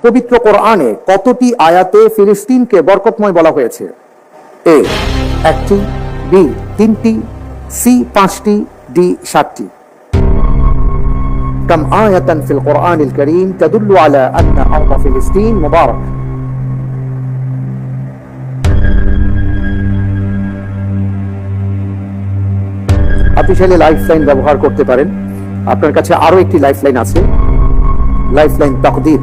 পবিত্র কোরআনে কতটি আয়াতে ফিলিস্তিনকে বরকতময় বলা হয়েছে? এ 1টি, বি 3টি, সি 5টি, ডি 7টি। كم آية في القرآن الكريم تدل على أن أرض فلسطين مبارك؟ আপনি চাইলে লাইফলাইন ব্যবহার করতে পারেন। আপনার কাছে আরো একটি লাইফলাইন আছে, লাইফলাইন তাকদীর,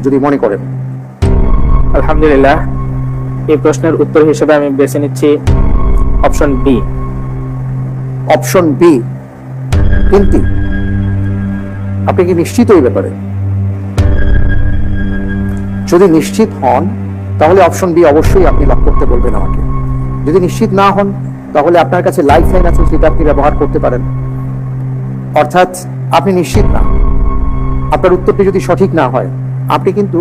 যদি মনে করেন। আলহামদুলিল্লাহ, এই প্রশ্নের উত্তর হিসেবে আমি বেছে নিচ্ছি অপশন বি। অপশন বি 3টি। আপনি কি নিশ্চিত এই ব্যাপারে? যদি নিশ্চিত হন তাহলে অপশন বি অবশ্যই আপনি লক করতে বলবেন আমাকে। যদি নিশ্চিত না হন তাহলে আপনার কাছে লাইফলাইন আছে, সেটা আপনি ব্যবহার করতে পারেন। অর্থাৎ আপনি নিশ্চিত না, আপনার উত্তরটি যদি সঠিক না হয়, আপনি কিন্তু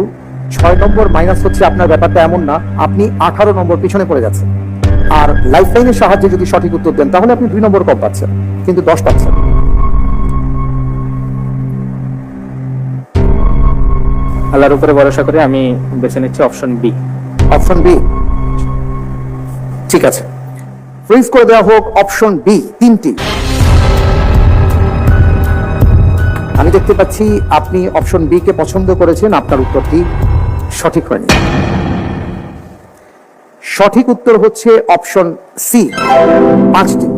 6 নম্বর মাইনাস হচ্ছে আপনার ব্যাপারটা এমন না, আপনি 18 নম্বর পিছনে পড়ে যাচ্ছেন। আর লাইফলাইনের সাহায্যে যদি সঠিক উত্তর দেন তাহলে আপনি 2 নম্বর কম পাচ্ছেন, কিন্তু 10 পাচ্ছেন। আল্লাহর উপরে ভরসা করে আমি বেছে নিচ্ছি অপশন বি। অপশন বি ঠিক আছে, ফ্রিজ করে দেওয়া হোক অপশন বি 3টি। আমি দেখতে পাচ্ছি আপনি অপশন বি কে পছন্দ করেছেন, আপনার উত্তরটি সঠিক হয়নি। সঠিক উত্তর হচ্ছে অপশন সি 5টি।